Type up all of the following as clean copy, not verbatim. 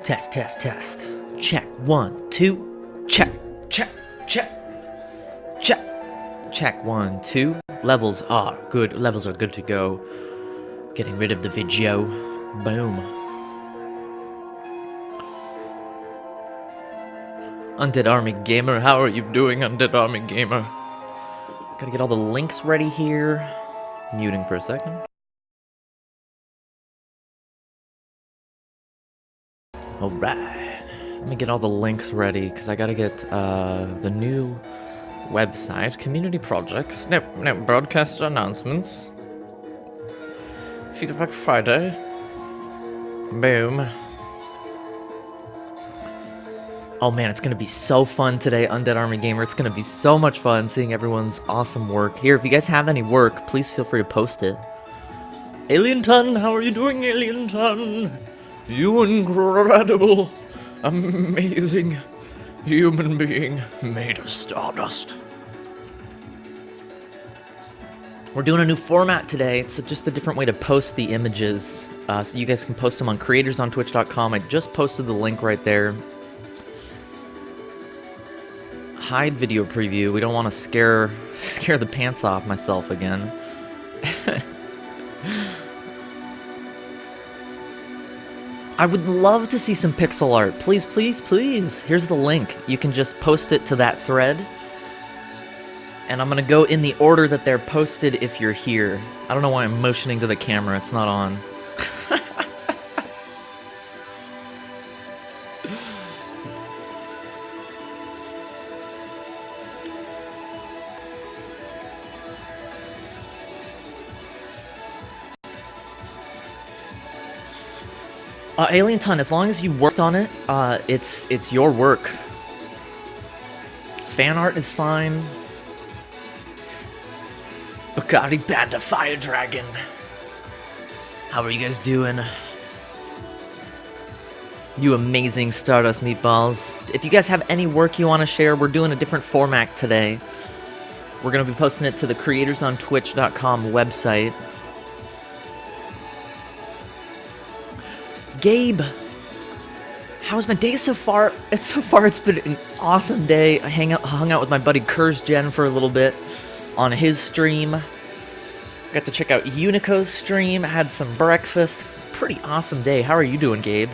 Test, test, test. Check. 1, 2. Check, check, check, check. Check. 1, 2. Levels are good. Levels are good to go. Getting rid of the video. Boom. Undead Army Gamer, how are you doing, Undead Army Gamer? Gotta get all the links ready here. Muting for a second. Alright. Let me get all the links ready, because I gotta get the new website, community projects, net broadcast announcements. Feedback Friday. Boom. Oh man, it's gonna be so fun today, Undead Army Gamer. It's gonna be so much fun seeing everyone's awesome work. Here, if you guys have any work, please feel free to post it. Alien Ton, how are you doing, Alien Ton? You incredible, amazing human being made of stardust. We're doing a new format today. It's just a different way to post the images. So you guys can post them on creatorsonTwitch.com. I just posted the link right there. Hide video preview. We don't want to scare the pants off myself again. I would love to see some pixel art. Please, please, please. Here's the link. You can just post it to that thread. And I'm going to go in the order that they're posted if you're here. I don't know why I'm motioning to the camera. It's not on. Alien Ton, as long as you worked on it, it's your work. Fan art is fine. Bugatti Panda Fire Dragon. How are you guys doing? You amazing Stardust Meatballs. If you guys have any work you want to share, we're doing a different format today. We're going to be posting it to the creatorsonTwitch.com website. Gabe, how's my day so far? It's been an awesome day. I hung out with my buddy Kurzgen for a little bit on his stream. Got to check out Unico's stream, had some breakfast. Pretty awesome day. How are you doing, Gabe?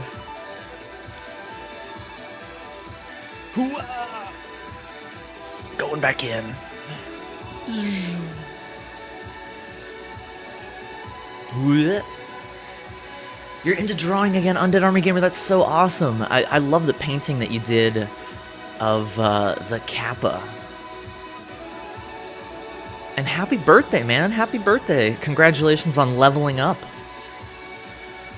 Hoo-ah! Going back in. What? You're into drawing again, Undead Army Gamer. That's so awesome. I love the painting that you did of the Kappa. And happy birthday, man. Happy birthday. Congratulations on leveling up.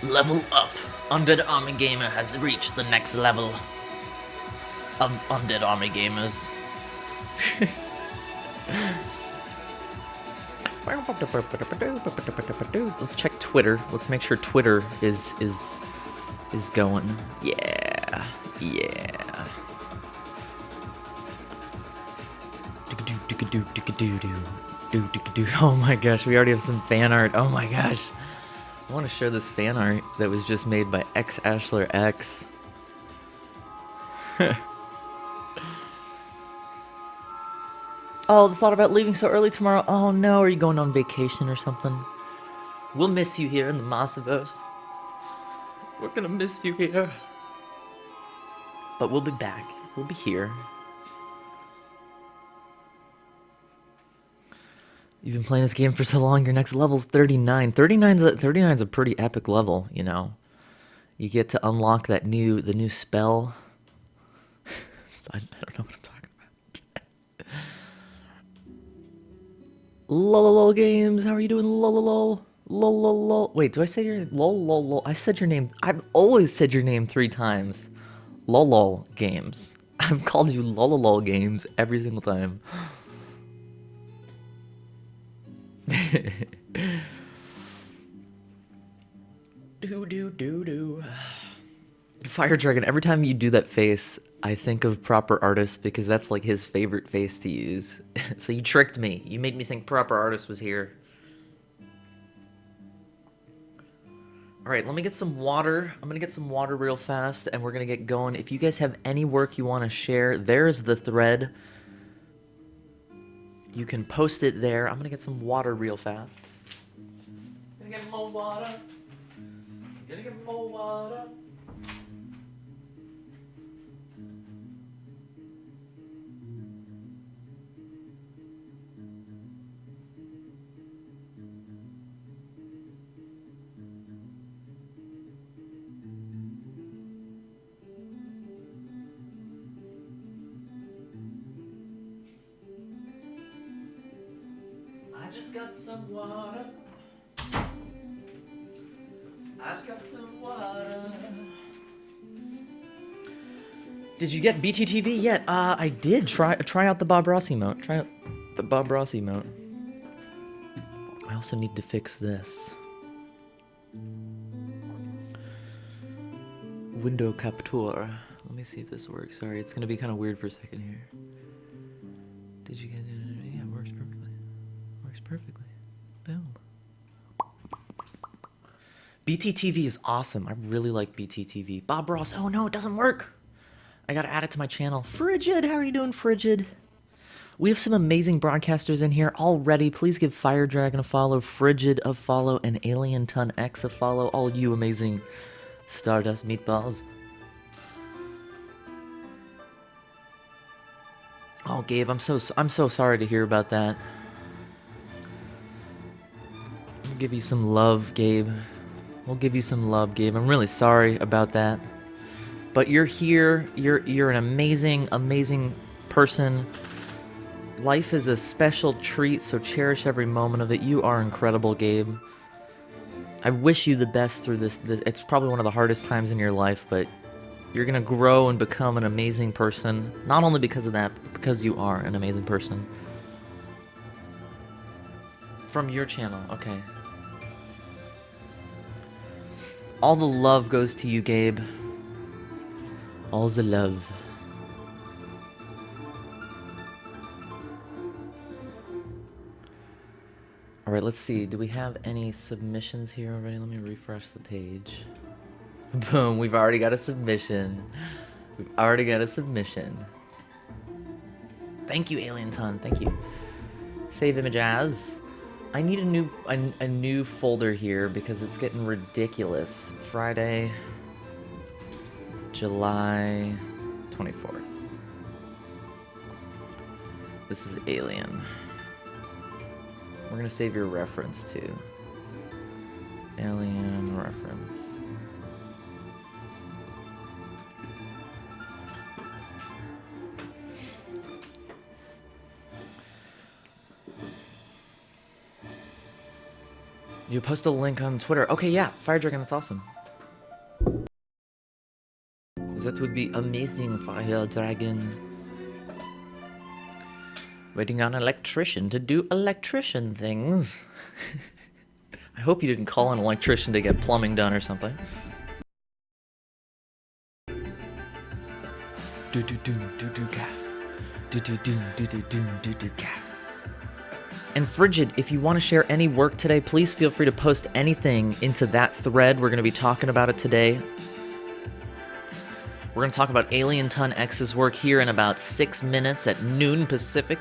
Level up. Undead Army Gamer has reached the next level of Undead Army Gamers. Let's check Twitter. Let's make sure Twitter is going. Yeah. Yeah. Oh my gosh, we already have some fan art. Oh my gosh. I want to share this fan art that was just made by X Ashler X. Oh, the thought about leaving so early tomorrow. Oh no, are you going on vacation or something? We'll miss you here in the Mossiverse. We're gonna miss you here. But we'll be back. We'll be here. You've been playing this game for so long, your next level's 39. 39's a pretty epic level, you know. You get to unlock the new spell. I don't know what I'm talking about. Lol games, how are you doing? Lol. Wait, do I say your name? Lol. I said your name. I've always said your name 3 times. Lol games. I've called you lol games every single time. do. Fire Dragon, every time you do that face, I think of Proper Artist because that's like his favorite face to use. So you tricked me. You made me think Proper Artist was here. All right, let me get some water. I'm gonna get some water real fast, and we're gonna get going. If you guys have any work you want to share, there's the thread. You can post it there. I'm gonna get some water real fast. Gonna get more water. Gonna get more water. I just got some water. I just got some water. Did you get BTTV yet? I did. Try out the Bob Ross emote. Try out the Bob Ross emote. I also need to fix this. Window capture. Let me see if this works. Sorry, it's gonna be kind of weird for a second here. Did you get it? Yeah, it works perfectly. Works perfectly. Boom. BTTV is awesome. I really like BTTV. Bob Ross. Oh no, it doesn't work. I gotta add it to my channel. Frigid, how are you doing, Frigid? We have some amazing broadcasters in here already. Please give Fire Dragon a follow, Frigid a follow, and Alien Ton X a follow. All you amazing Stardust meatballs. Oh, Gabe, I'm so sorry to hear about that. I'll give you some love, Gabe. We'll give you some love, Gabe. I'm really sorry about that. But you're here. You're an amazing, amazing person. Life is a special treat, so cherish every moment of it. You are incredible, Gabe. I wish you the best through this. It's probably one of the hardest times in your life, but you're gonna grow and become an amazing person. Not only because of that, but because you are an amazing person. From your channel, okay. All the love goes to you, Gabe. All the love. Alright, let's see. Do we have any submissions here already? Let me refresh the page. Boom, we've already got a submission. We've already got a submission. Thank you, Alien Ton. Thank you. Save image as. I need a new folder here because it's getting ridiculous. Friday, July 24th. This is Alien. We're gonna save your reference too. Alien reference. You post a link on Twitter. Okay, yeah, Fire Dragon, that's awesome. That would be amazing, Fire Dragon. Waiting on an electrician to do electrician things. I hope you didn't call an electrician to get plumbing done or something. And Frigid, if you want to share any work today, please feel free to post anything into that thread. We're going to be talking about it today. We're going to talk about Alien Ton X's work here in about 6 minutes at noon Pacific.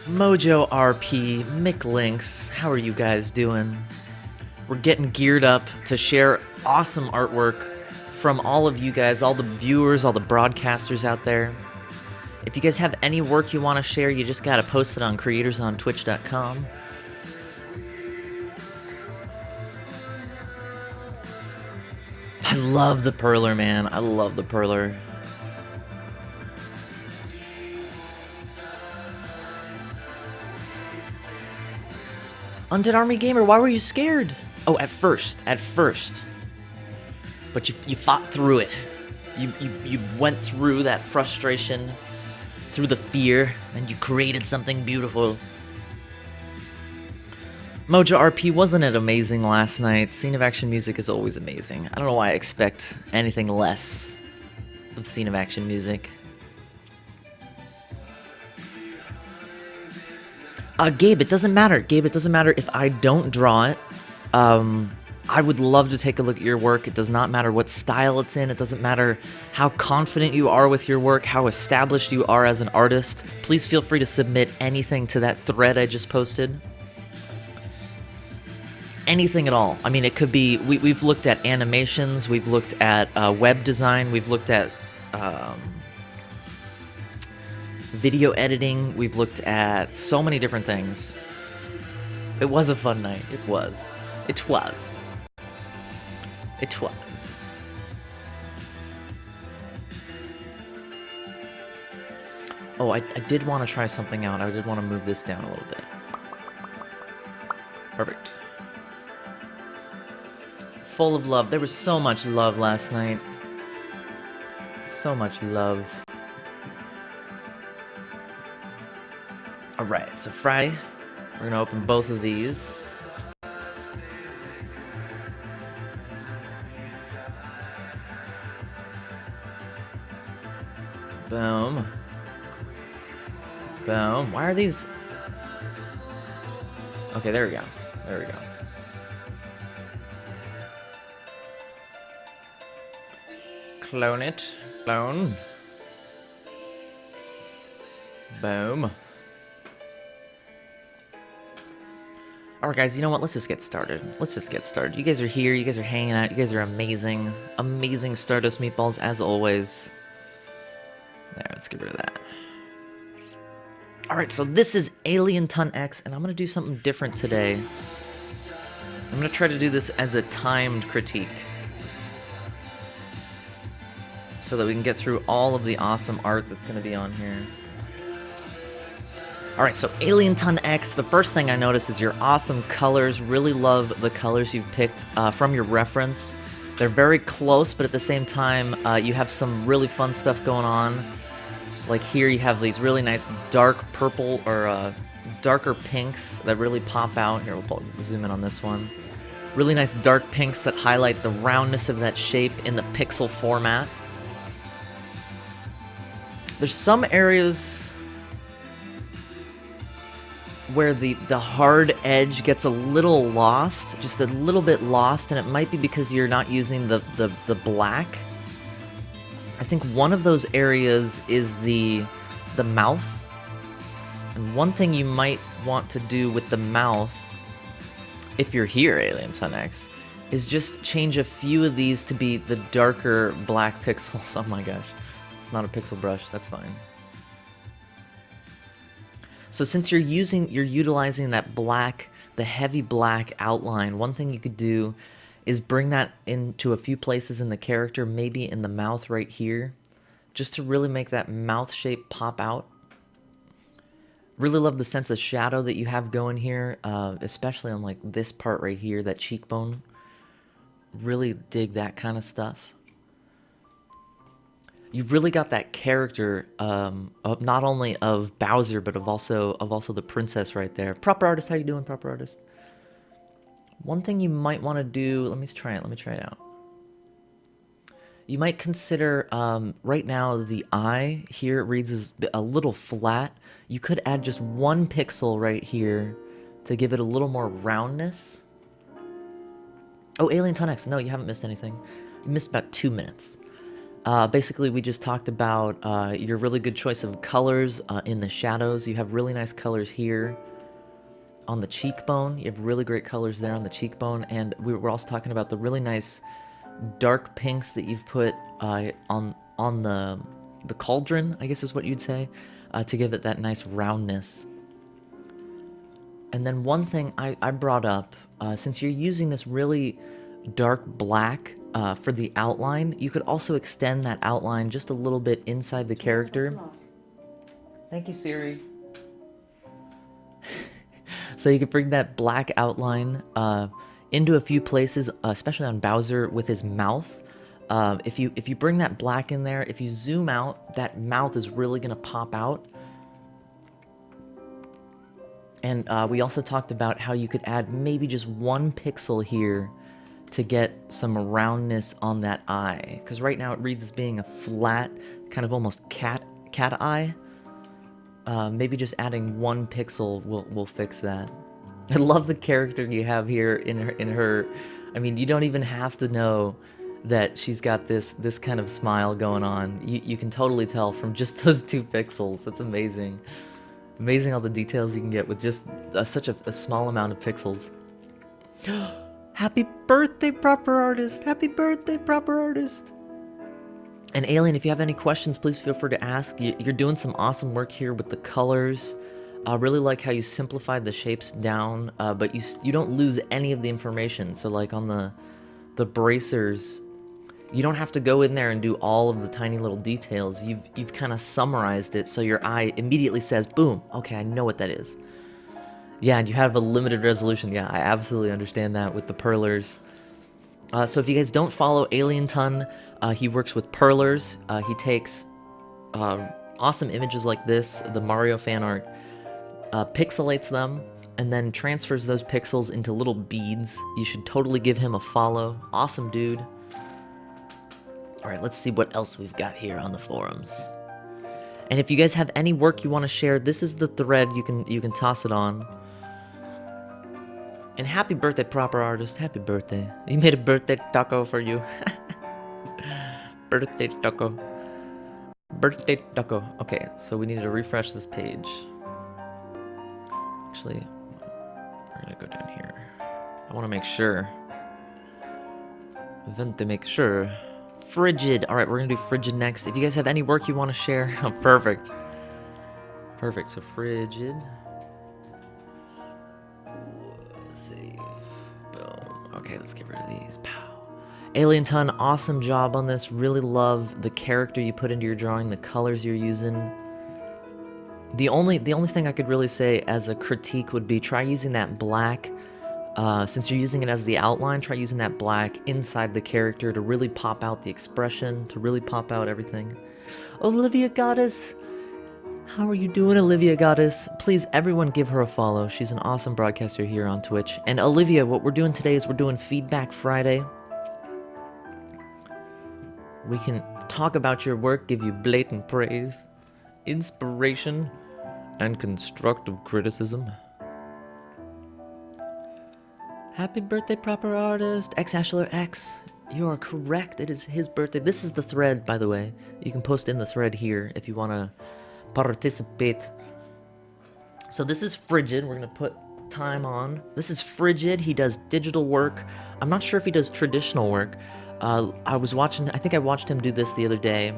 Mojo RP, Mick Links, how are you guys doing? We're getting geared up to share awesome artwork from all of you guys, all the viewers, all the broadcasters out there. If you guys have any work you want to share, you just gotta post it on creatorsOnTwitch.com. I love the Perler, man. I love the Perler. Undead Army Gamer, why were you scared? Oh, at first. But you fought through it. You went through that frustration, through the fear, and you created something beautiful. Mojo RP, wasn't it amazing last night? Scene of action music is always amazing. I don't know why I expect anything less of scene of action music. Gabe, it doesn't matter. Gabe, it doesn't matter if I don't draw it. I would love to take a look at your work. It does not matter what style it's in. It doesn't matter how confident you are with your work, how established you are as an artist. Please feel free to submit anything to that thread I just posted. Anything at all. I mean, it could be, we've looked at animations, we've looked at web design, we've looked at video editing, we've looked at so many different things. It was a fun night. It was. It was. It was. Oh, I did want to try something out. I did want to move this down a little bit. Perfect. Full of love. There was so much love last night. So much love. Alright, so Friday, we're going to open both of these. Boom. Boom. Why are these... Okay, there we go. There we go. Clone it. Clone. Boom. Alright guys, you know what? Let's just get started. Let's just get started. You guys are here. You guys are hanging out. You guys are amazing. Amazing Stardust meatballs as always. There, let's get rid of that. Alright, so this is Alien Ton X, and I'm going to do something different today. I'm going to try to do this as a timed critique, so that we can get through all of the awesome art that's going to be on here. Alright, so Alien Ton X, the first thing I notice is your awesome colors. Really love the colors you've picked from your reference. They're very close, but at the same time, you have some really fun stuff going on. Like here you have these really nice dark purple, or darker pinks that really pop out. Here, we'll zoom in on this one. Really nice dark pinks that highlight the roundness of that shape in the pixel format. There's some areas where the hard edge gets a little lost, just a little bit lost, and it might be because you're not using the black. I think one of those areas is the mouth. And one thing you might want to do with the mouth, if you're here, Alien Ton X, is just change a few of these to be the darker black pixels. Oh my gosh. It's not a pixel brush, that's fine. So since you're utilizing that black, the heavy black outline, one thing you could do is bring that into a few places in the character, maybe in the mouth right here, just to really make that mouth shape pop out. Really love the sense of shadow that you have going here, especially on like this part right here, that cheekbone. Really dig that kind of stuff. You've really got that character, not only of Bowser, but of also the princess right there. Proper artist, how you doing, proper artist? One thing you might want to do, let me try it out. You might consider, right now the eye here reads as a little flat. You could add just one pixel right here to give it a little more roundness. Oh, Alien Ton X, no, you haven't missed anything. You missed about 2 minutes. Basically, we just talked about your really good choice of colors in the shadows. You have really nice colors here on the cheekbone. You have really great colors there on the cheekbone. And we were also talking about the really nice dark pinks that you've put on the cauldron, I guess is what you'd say, to give it that nice roundness. And then one thing I brought up, since you're using this really dark black for the outline, you could also extend that outline just a little bit inside the character. Thank you, Siri. So you could bring that black outline into a few places, especially on Bowser with his mouth. If you bring that black in there, if you zoom out, that mouth is really going to pop out. And we also talked about how you could add maybe just 1 pixel here to get some roundness on that eye. Because right now it reads as being a flat, kind of almost cat eye. Maybe just adding 1 pixel will fix that. I love the character you have here in her. I mean, you don't even have to know that she's got this kind of smile going on. You can totally tell from just those 2 pixels. That's amazing. Amazing all the details you can get with just such a small amount of pixels. Happy birthday, proper artist! Happy birthday, proper artist! And Alien, if you have any questions, please feel free to ask. You're doing some awesome work here with the colors. I really like how you simplified the shapes down, but you don't lose any of the information. So like on the bracers, you don't have to go in there and do all of the tiny little details. You've kind of summarized it so your eye immediately says, boom, okay, I know what that is. Yeah, and you have a limited resolution. Yeah, I absolutely understand that with the perlers. So if you guys don't follow Alien Ton, he works with perlers. He takes awesome images like this, the Mario fan art, pixelates them, and then transfers those pixels into little beads. You should totally give him a follow. Awesome dude. Alright, let's see what else we've got here on the forums. And if you guys have any work you want to share, this is the thread you can toss it on. And happy birthday, proper artist. Happy birthday. He made a birthday taco for you. Birthday taco. Birthday taco. Okay, so we need to refresh this page. Actually, we're gonna go down here. I want to make sure. Event to make sure. Frigid. Alright, we're gonna do Frigid next. If you guys have any work you want to share, oh, perfect. Perfect, so Frigid. Save. Boom. Okay, let's get rid of these. Pow. Alien Ton, awesome job on this. Really love the character you put into your drawing, the colors you're using. The only thing I could really say as a critique would be try using that black. Since you're using it as the outline, try using that black inside the character to really pop out the expression, to really pop out everything. Olivia Goddess! How are you doing, Olivia Goddess? Please, everyone give her a follow. She's an awesome broadcaster here on Twitch. And Olivia, what we're doing today is we're doing Feedback Friday. We can talk about your work, give you blatant praise, inspiration, and constructive criticism. Happy birthday, proper artist. X. You are correct. It is his birthday. This is the thread, by the way. You can post in the thread here if you want to participate. So this is Frigid. We're going to put time on. This is Frigid. He does digital work. I'm not sure if he does traditional work. I think I watched him do this the other day.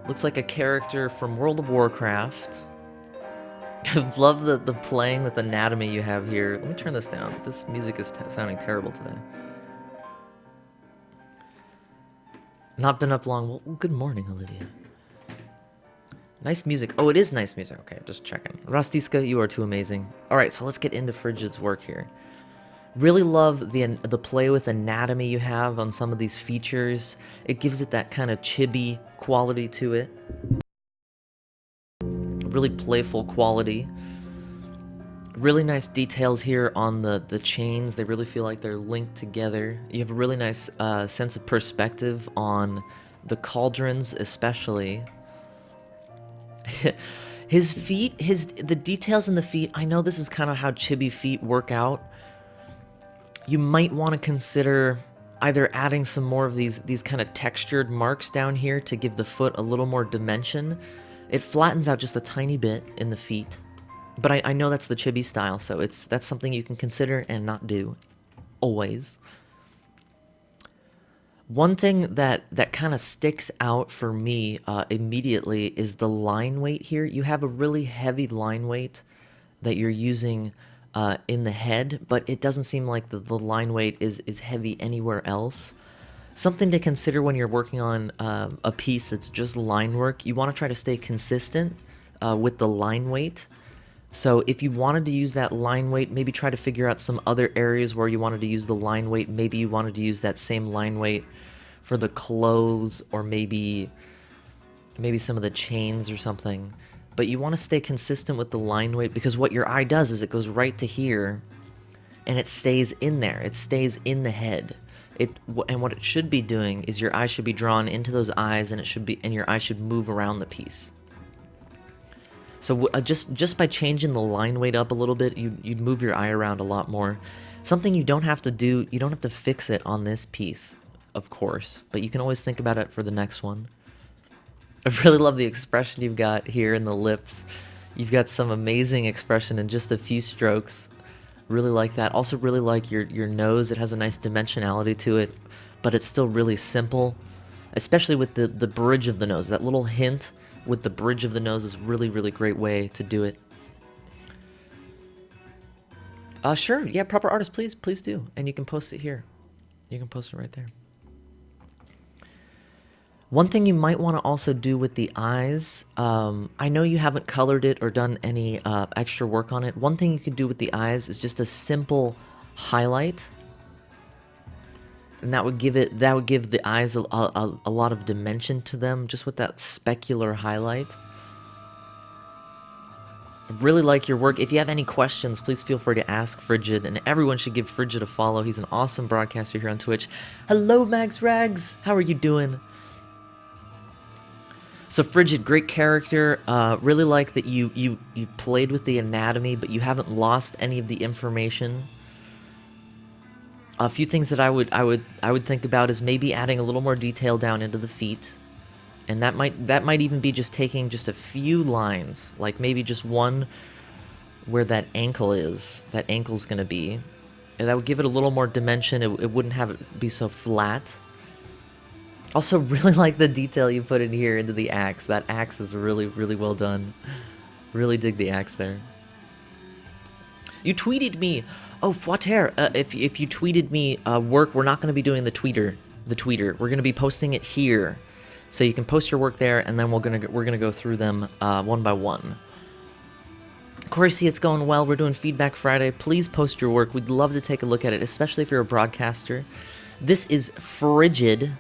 Looks like a character from World of Warcraft. I love the playing with anatomy you have here. Let me turn this down. This music is sounding terrible today. Not been up long. Well, good morning, Olivia. Nice music. Oh, it is nice music. Okay, just checking. Rastiska, you are too amazing. Alright, so let's get into Frigid's work here. Really love the play with anatomy you have on some of these features. It gives it that kind of chibi quality to it. Really playful quality. Really nice details here on the chains. They really feel like they're linked together. You have a really nice sense of perspective on the cauldrons, especially. His feet, the details in the feet, I know this is kind of how chibi feet work out. You might want to consider either adding some more of these kind of textured marks down here to give the foot a little more dimension. It flattens out just a tiny bit in the feet, but I know that's the chibi style, so that's something you can consider and not do, always. One thing that kind of sticks out for me immediately is the line weight here. You have a really heavy line weight that you're using in the head, but it doesn't seem like the line weight is heavy anywhere else. Something to consider when you're working on a piece that's just line work. You want to try to stay consistent with the line weight. So if you wanted to use that line weight, maybe try to figure out some other areas where you wanted to use the line weight. Maybe you wanted to use that same line weight for the clothes, or maybe some of the chains or something. but you want to stay consistent with the line weight, because what your eye does is it goes right to here, and it stays in there. It stays in the head. And what it should be doing is your eye should be drawn into those eyes, and your eye should move around the piece. So just by changing the line weight up a little bit, you'd move your eye around a lot more. Something you don't have to do, you don't have to fix it on this piece, of course, but you can always think about it for the next one. I really love the expression you've got here in the lips. You've got some amazing expression in just a few strokes. Really like that. Also really like your nose. It has a nice dimensionality to it, but it's still really simple, especially with the bridge of the nose. That little hint with the bridge of the nose is really, really great way to do it. Sure, yeah, proper artist, please do. And you can post it here. You can post it right there. One thing you might want to also do with the eyes, I know you haven't colored it or done any extra work on it. One thing you could do with the eyes is just a simple highlight, and that would give the eyes a lot of dimension to them, just with that specular highlight. I really like your work. If you have any questions, please feel free to ask Frigid, and everyone should give Frigid a follow. He's an awesome broadcaster here on Twitch. Hello, Max Rags. How are you doing? So Frigid, great character. Really like that you played with the anatomy, but you haven't lost any of the information. A few things that I would think about is maybe adding a little more detail down into the feet. And that might even be just taking just a few lines, like maybe just one where that ankle is. That ankle's gonna be, and that would give it a little more dimension. It wouldn't have it be so flat. Also, really like the detail you put in here into the axe. That axe is really, really well done. Really dig the axe there. You tweeted me. Oh, Fwater, if you tweeted me work, we're not gonna be doing the tweeter. We're gonna be posting it here. So you can post your work there, and then we're gonna go through them one by one. Corey, see, it's going well. We're doing Feedback Friday. Please post your work. We'd love to take a look at it, especially if you're a broadcaster. This is Frigid.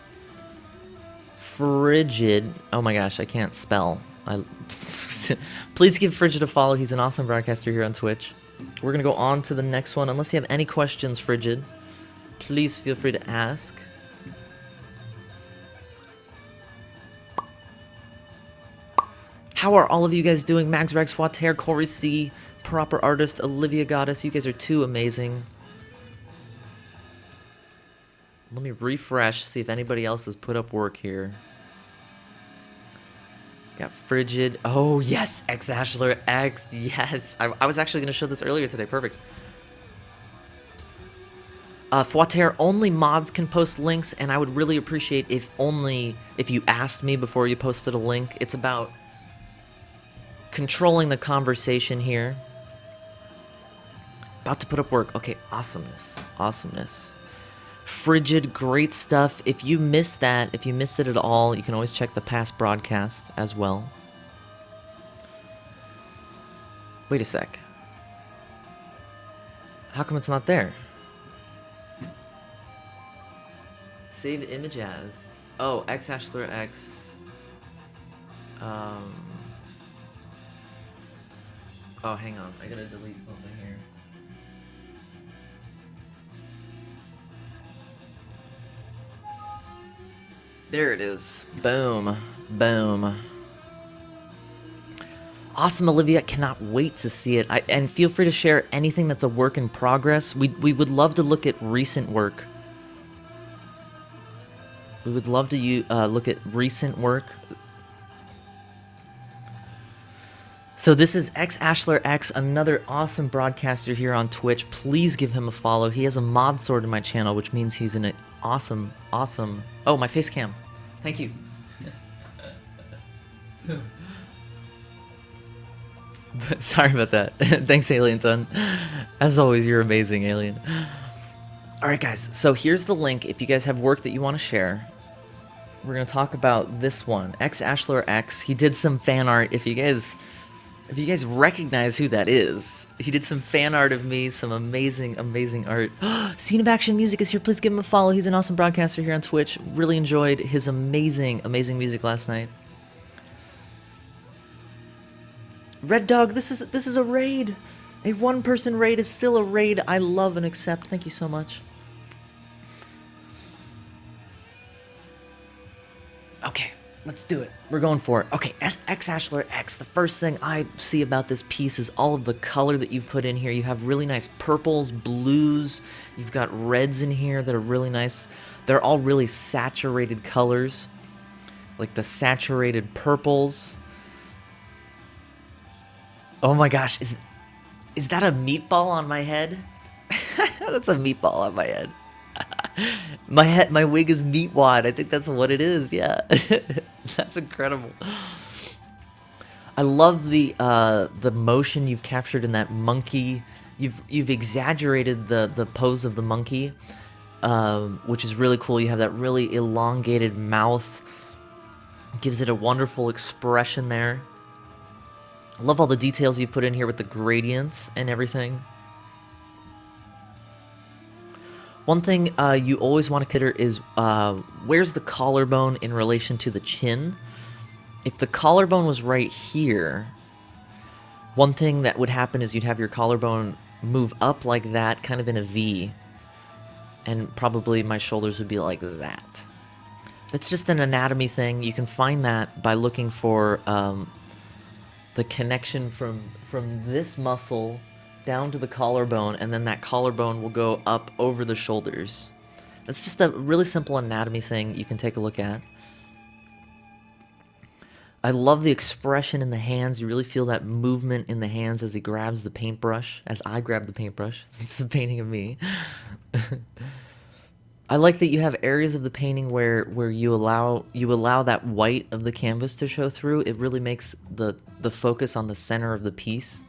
Oh my gosh, I can't spell. Please give Frigid a follow. He's an awesome broadcaster here on Twitch. We're gonna go on to the next one. Unless you have any questions, Frigid, please feel free to ask. How are all of you guys doing? Mags, Rex, Fwater, Corey C, Proper Artist, Olivia Goddess. You guys are too amazing. Let me refresh, see if anybody else has put up work here. Got Frigid. Oh, yes. X Ashler X. Yes. I was actually going to show this earlier today. Perfect. Fwater, only mods can post links, and I would really appreciate if you asked me before you posted a link. It's about controlling the conversation here. About to put up work. Okay, awesomeness. Awesomeness. Frigid, great stuff. If you missed that, if you missed it at all, you can always check the past broadcast as well. Wait a sec. How come it's not there? Save image as. Oh, X Ashler X. Oh, hang on. I gotta delete something here. There it is. Boom. Boom. Awesome, Olivia. Cannot wait to see it. And feel free to share anything that's a work in progress. We would love to look at recent work. We would love to look at recent work. So this is X Ashler X, another awesome broadcaster here on Twitch. Please give him a follow. He has a mod sword in my channel, which means he's an awesome. Oh, my face cam. Thank you. Sorry about that. Thanks, Alien Ton. As always, you're amazing, Alien. Alright, guys. So here's the link. If you guys have work that you want to share, we're going to talk about this one. X Ashler X. He did some fan art. If you guys recognize who that is, he did some fan art of me, some amazing art. Scene of Action Music is here. Please give him a follow. He's an awesome broadcaster here on Twitch. Really enjoyed his amazing music last night. Red Dog, this is a raid. A one-person raid is still a raid. I love and accept. Thank you so much. Okay, let's do it. We're going for it. Okay, X Ashler X. The first thing I see about this piece is all of the color that you've put in here. You have really nice purples, blues. You've got reds in here that are really nice. They're all really saturated colors, like the saturated purples. Oh my gosh, is that a meatball on my head? That's a meatball on my head. My wig is meat wad. I think that's what it is. Yeah, that's incredible. I love the motion you've captured in that monkey. You've exaggerated the pose of the monkey, which is really cool. You have that really elongated mouth. Gives it a wonderful expression there. I love all the details you put in here with the gradients and everything. One thing you always want to consider is where's the collarbone in relation to the chin? If the collarbone was right here, one thing that would happen is you'd have your collarbone move up like that, kind of in a V, and probably my shoulders would be like that. That's just an anatomy thing. You can find that by looking for the connection from this muscle down to the collarbone, and then that collarbone will go up over the shoulders. That's just a really simple anatomy thing you can take a look at. I love the expression in the hands. You really feel that movement in the hands as he grabs the paintbrush, as I grab the paintbrush. It's a painting of me. I like that you have areas of the painting where you allow that white of the canvas to show through. It really makes the focus on the center of the piece.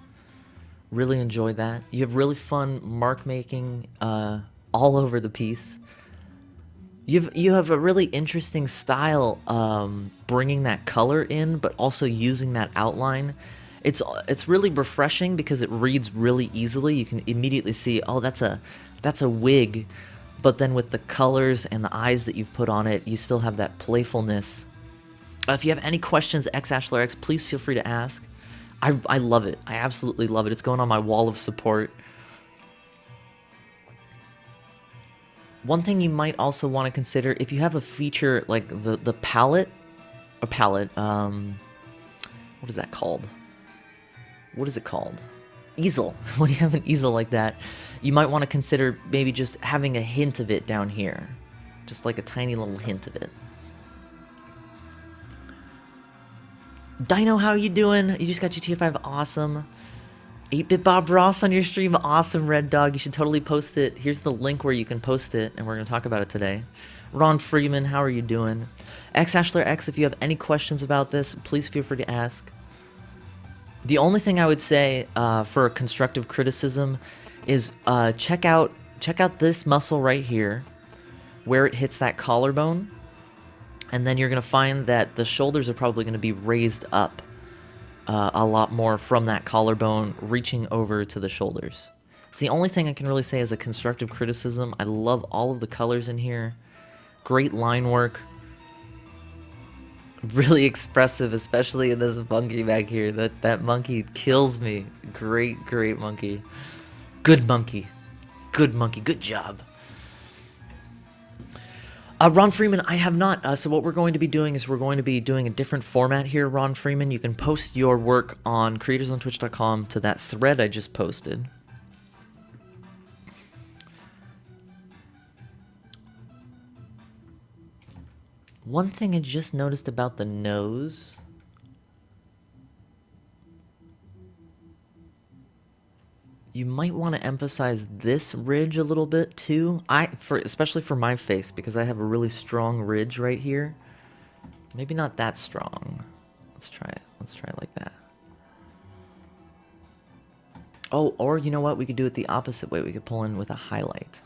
Really enjoy that. You have really fun mark making all over the piece. You have a really interesting style bringing that color in, but also using that outline. It's really refreshing because it reads really easily. You can immediately see, oh, that's a wig. But then with the colors and the eyes that you've put on it, you still have that playfulness. If you have any questions, XAshlerX, please feel free to ask. I love it. I absolutely love it. It's going on my wall of support. One thing you might also want to consider, if you have a feature like the palette, what is that called? What is it called? Easel. When you have an easel like that, you might want to consider maybe just having a hint of it down here. Just like a tiny little hint of it. Dino, how you doing? You just got GTA 5, awesome. 8-Bit Bob Ross on your stream, awesome, Red Dog. You should totally post it. Here's the link where you can post it, and we're going to talk about it today. Ron Freeman, how are you doing? XAshlerX, if you have any questions about this, please feel free to ask. The only thing I would say for constructive criticism is check out this muscle right here, where it hits that collarbone, and then you're going to find that the shoulders are probably going to be raised up a lot more from that collarbone reaching over to the shoulders. It's the only thing I can really say as a constructive criticism. I love all of the colors in here. Great line work. Really expressive, especially in this monkey back here. That monkey kills me. Great monkey. Good monkey. Good monkey. Good job. Ron Freeman, I have not. So what we're going to be doing is we're going to be doing a different format here, Ron Freeman. You can post your work on creatorsonTwitch.com to that thread I just posted. One thing I just noticed about the nose. You might want to emphasize this ridge a little bit too. Especially for my face, because I have a really strong ridge right here. Maybe not that strong. Let's try it. Let's try it like that. Oh, or you know what? We could do it the opposite way. We could pull in with a highlight.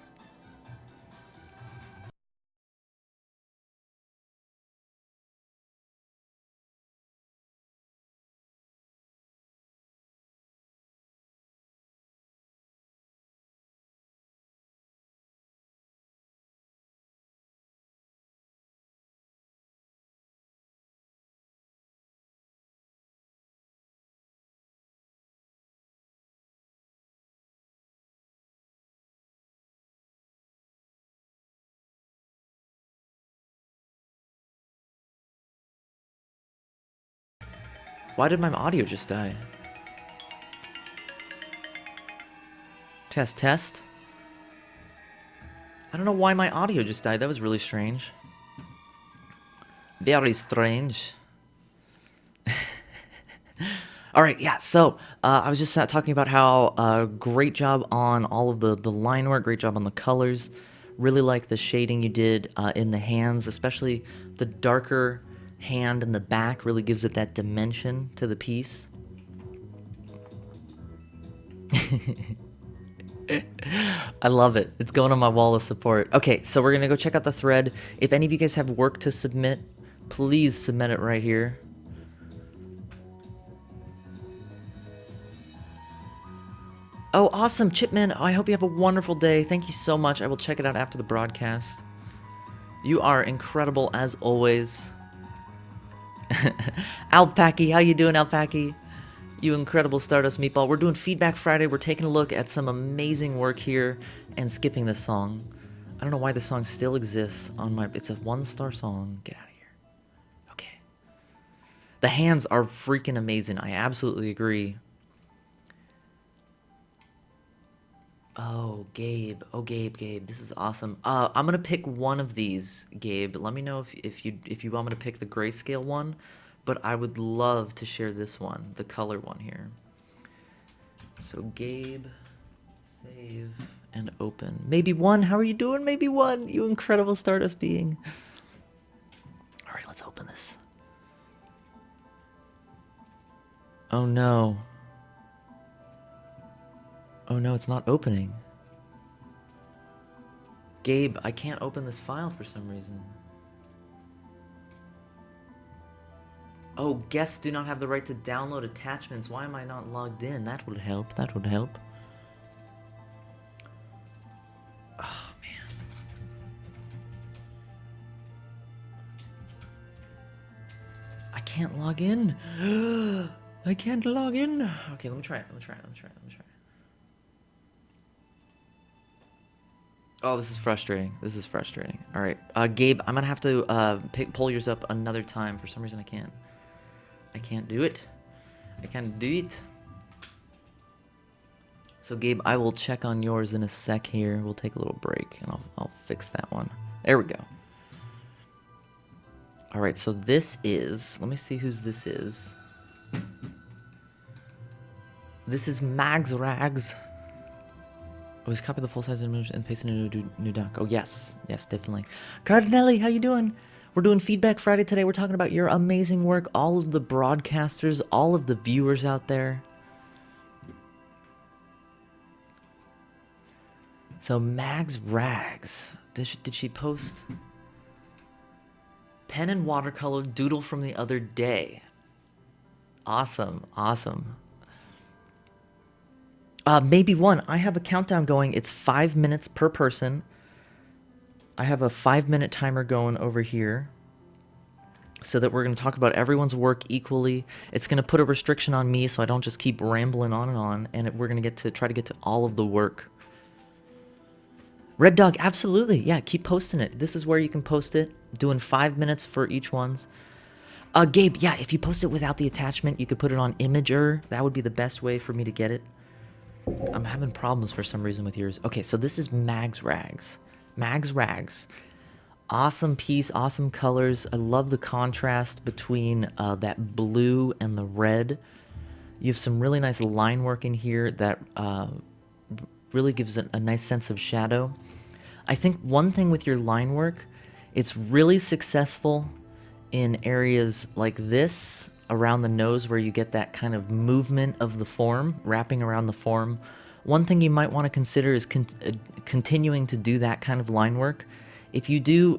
Why did my audio just die? Test, test. I don't know why my audio just died. That was really strange. Very strange. All right, yeah, so I was just talking about how great job on all of the line work, great job on the colors. Really like the shading you did in the hands, especially the darker hand in the back really gives it that dimension to the piece. I love it. It's going on my wall of support. Okay, so we're going to go check out the thread. If any of you guys have work to submit, please submit it right here. Oh, awesome, Chipman. Oh, I hope you have a wonderful day. Thank you so much. I will check it out after the broadcast. You are incredible as always. Alpacky, how you doing, Alpacky? You incredible Stardust Meatball. We're doing Feedback Friday. We're taking a look at some amazing work here and skipping this song. I don't know why this song still exists on my... It's a 1-star song. Get out of here. Okay. The hands are freaking amazing. I absolutely agree. Oh, Gabe. Oh, Gabe. This is awesome. I'm gonna pick one of these, Gabe. Let me know if you want me to pick the grayscale one, but I would love to share this one, the color one here. So Gabe, save and open. Maybe one. How are you doing? Maybe one. You incredible Stardust being. All right, let's open this. Oh no. Oh no, it's not opening. Gabe, I can't open this file for some reason. Oh, guests do not have the right to download attachments. Why am I not logged in? That would help. That would help. Oh, man. I can't log in. I can't log in. Okay, let me try it. Oh, this is frustrating. All right, Gabe, I'm gonna have to pull yours up another time. For some reason, I can't do it. I can't do it. So, Gabe, I will check on yours in a sec here. We'll take a little break, and I'll fix that one. There we go. All right, so this is... Let me see whose this is. This is Mags Rags. Oh, he's copied the full-size image and pasted in a new doc. Oh, yes. Yes, definitely. Cardinelli, how you doing? We're doing Feedback Friday today. We're talking about your amazing work, all of the broadcasters, all of the viewers out there. So, Mags Rags. Did she post? Pen and watercolor doodle from the other day. Awesome. Awesome. Maybe one. I have a countdown going. It's 5 minutes per person. I have a 5-minute timer going over here so that we're going to talk about everyone's work equally. It's going to put a restriction on me so I don't just keep rambling on, and we're going to try to get to all of the work. Red Dog, absolutely. Yeah, keep posting it. This is where you can post it. Doing 5 minutes for each ones. Gabe, yeah, if you post it without the attachment, you could put it on Imager. That would be the best way for me to get it. I'm having problems for some reason with yours. Okay, so this is Mags Rags. Mags Rags. Awesome piece, awesome colors. I love the contrast between that blue and the red. You have some really nice line work in here that really gives a nice sense of shadow. I think one thing with your line work, it's really successful in areas like this, around the nose, where you get that kind of movement of the form, wrapping around the form. One thing you might want to consider is continuing to do that kind of line work. If you do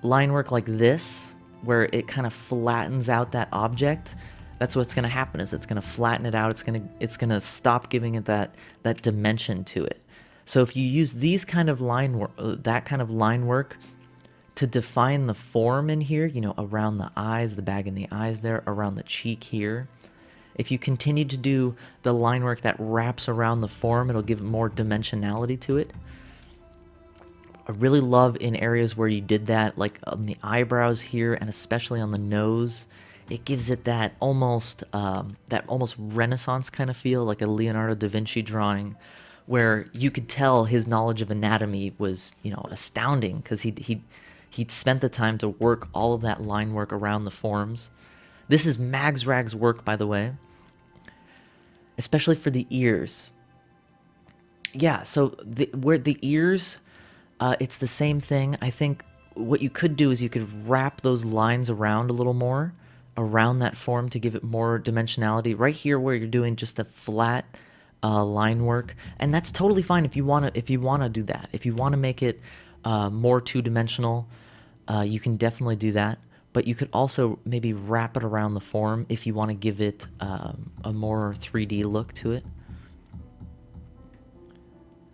line work like this, where it kind of flattens out that object, that's what's going to happen, is it's going to flatten it out. It's going to stop giving it that dimension to it. So if you use these kind of that kind of line work to define the form in here, you know, around the eyes, the bag in the eyes there, around the cheek here. If you continue to do the line work that wraps around the form, it'll give more dimensionality to it. I really love in areas where you did that, like on the eyebrows here, and especially on the nose. It gives it that almost Renaissance kind of feel, like a Leonardo da Vinci drawing, where you could tell his knowledge of anatomy was, astounding, because he'd spent the time to work all of that line work around the forms. This is Mags Rag's work, by the way, especially for the ears. Yeah, so where the ears, it's the same thing. I think what you could do is you could wrap those lines around a little more around that form to give it more dimensionality. Right here, where you're doing just the flat line work, and that's totally fine if you wanna do that. If you want to make it more two-dimensional, you can definitely do that. But you could also maybe wrap it around the form if you want to give it a more 3D look to it.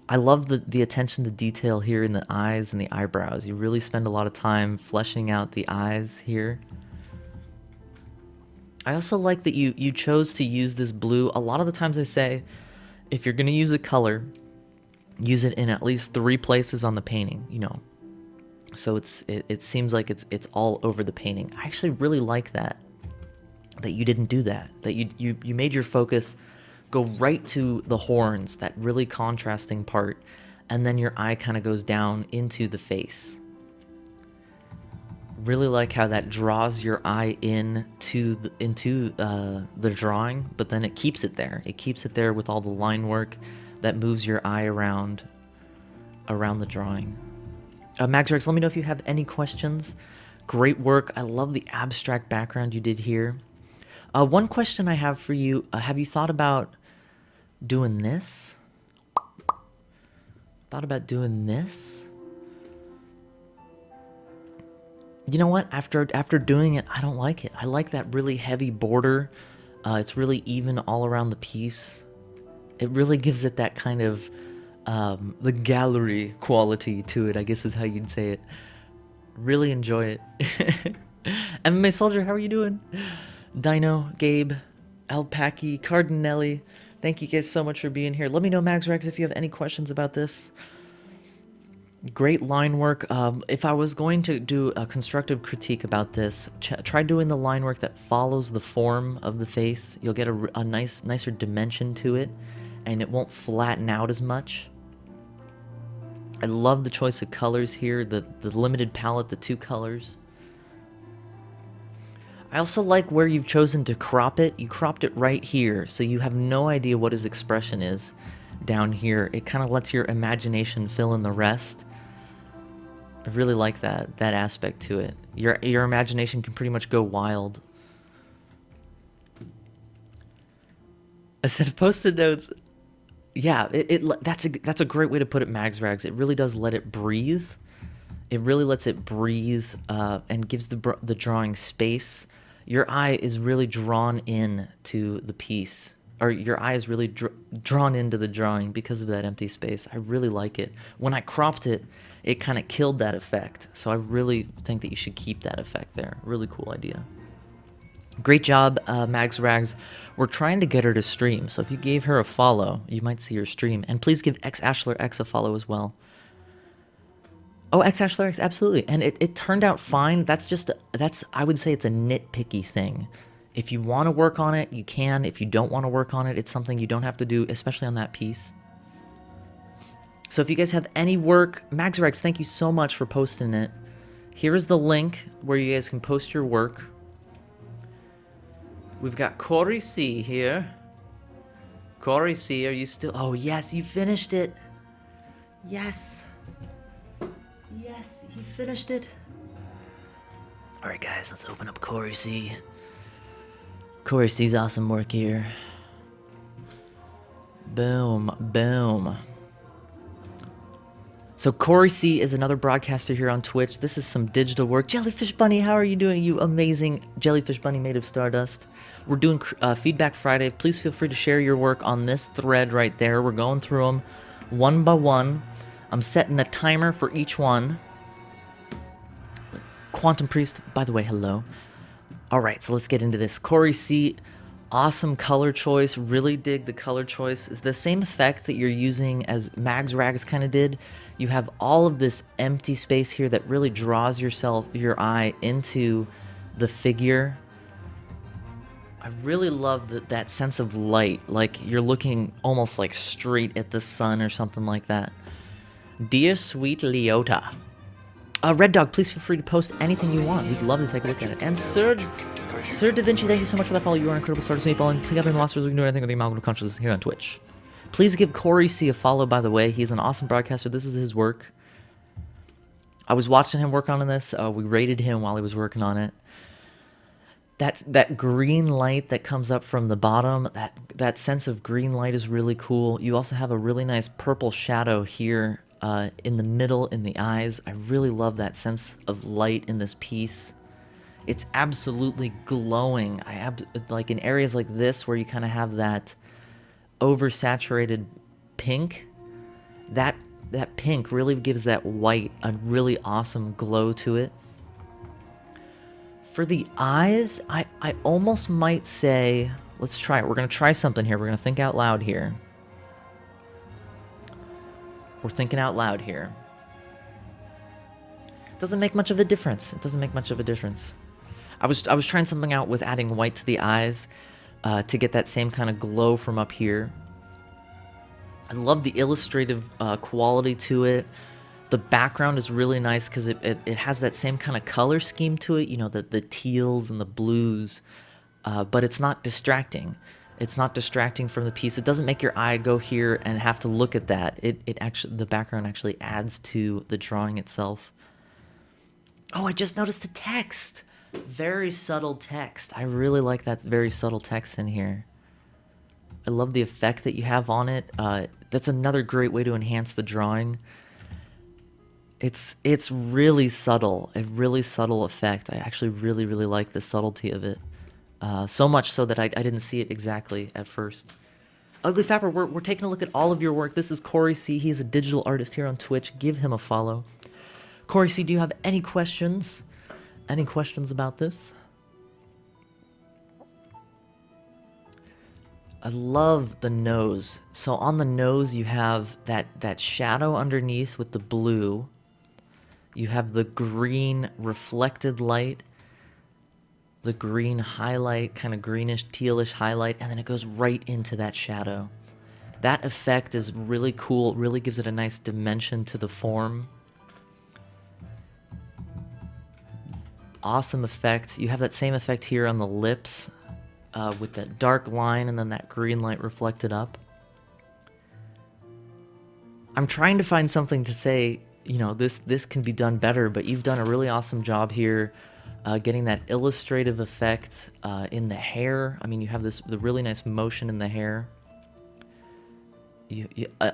I love the attention to detail here in the eyes and the eyebrows. You really spend a lot of time fleshing out the eyes here. I also like that you chose to use this blue. A lot of the times I say, if you're going to use a color, use it in at least 3 places on the painting, So it seems like it's all over the painting. I actually really like that you didn't do that. That you made your focus go right to the horns, that really contrasting part, and then your eye kind of goes down into the face. Really like how that draws your eye into the drawing, but then it keeps it there. It keeps it there with all the line work that moves your eye around the drawing. Magrex, let me know if you have any questions. Great work. I love the abstract background you did here. One question I have for you, have you thought about doing this? Thought about doing this? You know what? After doing it, I don't like it. I like that really heavy border. It's really even all around the piece. It really gives it that kind of the gallery quality to it, I guess is how you'd say it. Really enjoy it. MMA Soldier, how are you doing? Dino, Gabe, Alpaki, Cardinelli, thank you guys so much for being here. Let me know, MagsRex, if you have any questions about this. Great line work. If I was going to do a constructive critique about this, try doing the line work that follows the form of the face. You'll get a nicer dimension to it, and it won't flatten out as much. I love the choice of colors here, the limited palette, the 2 colors. I also like where you've chosen to crop it. You cropped it right here, so you have no idea what his expression is down here. It kind of lets your imagination fill in the rest. I really like that aspect to it. Your imagination can pretty much go wild. A set of post-it notes. Yeah, that's a great way to put it, MagsRags. It really does let it breathe. It really lets it breathe and gives the drawing space. Your eye is really drawn in to the piece, or your eye is really drawn into the drawing because of that empty space. I really like it. When I cropped it, it kind of killed that effect. So I really think that you should keep that effect there. Really cool idea. Great job, MagsRags. We're trying to get her to stream, so if you gave her a follow, you might see her stream. And please give XAshlerX a follow as well. Oh, XAshlerX, absolutely. And it turned out fine. I would say it's a nitpicky thing. If you want to work on it, you can. If you don't want to work on it, it's something you don't have to do, especially on that piece. So if you guys have any work, MagsRags, thank you so much for posting it. Here is the link where you guys can post your work. We've got Corey C here. Corey C, are you still... Oh, yes, you finished it. Yes. Yes, you finished it. All right, guys, let's open up Corey C. Corey C's awesome work here. Boom, boom. So Corey C is another broadcaster here on Twitch. This is some digital work. Jellyfish Bunny, how are you doing, you amazing Jellyfish Bunny made of Stardust? We're doing Feedback Friday. Please feel free to share your work on this thread right there. We're going through them one by one. I'm setting a timer for each one. Quantum Priest, by the way, hello. All right, so let's get into this. Corey C, awesome color choice. Really dig the color choice. It's the same effect that you're using as MagsRags kind of did. You have all of this empty space here that really draws your eye into the figure. I really love that sense of light, like you're looking almost like straight at the sun or something like that. Dear sweet Leota. Red Dog, please feel free to post anything you want. We'd love to take a look at it. And Sir Da Vinci, thank you so much for that follow. You are an incredible star to meet, and together in the Lost Wars, we can do anything with the amalgam of consciousness here on Twitch. Please give Corey C a follow, by the way. He's an awesome broadcaster. This is his work. I was watching him work on this. We rated him while he was working on it. That green light that comes up from the bottom, that sense of green light is really cool. You also have a really nice purple shadow here in the middle, in the eyes. I really love that sense of light in this piece. It's absolutely glowing. Like in areas like this where you kind of have that oversaturated pink, that pink really gives that white a really awesome glow to it. For the eyes, I almost might say, let's try it. We're going to try something here. We're going to think out loud here. We're thinking out loud here. It doesn't make much of a difference. It doesn't make much of a difference. I was trying something out with adding white to the eyes to get that same kind of glow from up here. I love the illustrative quality to it. The background is really nice because it has that same kind of color scheme to it, you know, the teals and the blues, but it's not distracting. It's not distracting from the piece. It doesn't make your eye go here and have to look at that. It actually, the background actually adds to the drawing itself. Oh, I just noticed the text. Very subtle text. I really like that very subtle text in here. I love the effect that you have on it. That's another great way to enhance the drawing. It's really subtle, a really subtle effect. I actually really like the subtlety of it. So much so that I didn't see it exactly at first. Ugly Fapper, we're taking a look at all of your work. This is Corey C. He's a digital artist here on Twitch. Give him a follow. Corey C., do you have any questions? Any questions about this? I love the nose. So on the nose you have that shadow underneath with the blue. You have the green reflected light, the green highlight, kind of greenish, tealish highlight, and then it goes right into that shadow. That effect is really cool. It really gives it a nice dimension to the form. Awesome effect. You have that same effect here on the lips with that dark line and then that green light reflected up. I'm trying to find something to say, you know, this can be done better, but you've done a really awesome job here getting that illustrative effect in the hair. I mean, you have the really nice motion in the hair.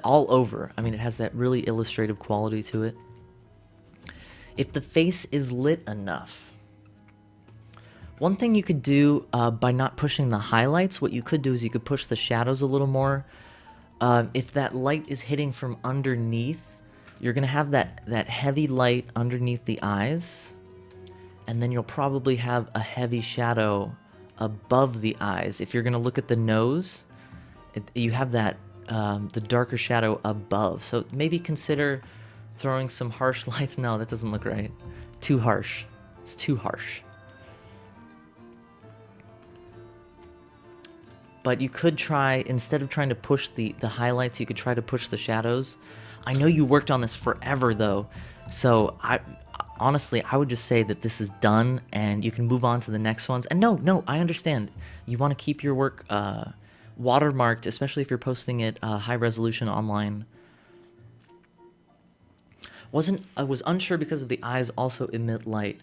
All over. I mean, it has that really illustrative quality to it. If the face is lit enough, one thing you could do by not pushing the highlights, what you could do is you could push the shadows a little more. If that light is hitting from underneath, you're going to have that heavy light underneath the eyes, and then you'll probably have a heavy shadow above the eyes. If you're going to look at the nose, you have that the darker shadow above. So maybe consider throwing some harsh lights. No, that doesn't look right. Too harsh. It's too harsh. But you could try, instead of trying to push the highlights, you could try to push the shadows. I know you worked on this forever, though, so honestly, I would just say that this is done, and you can move on to the next ones. And no, I understand. You want to keep your work watermarked, especially if you're posting it high resolution online. I was unsure because of the eyes also emit light.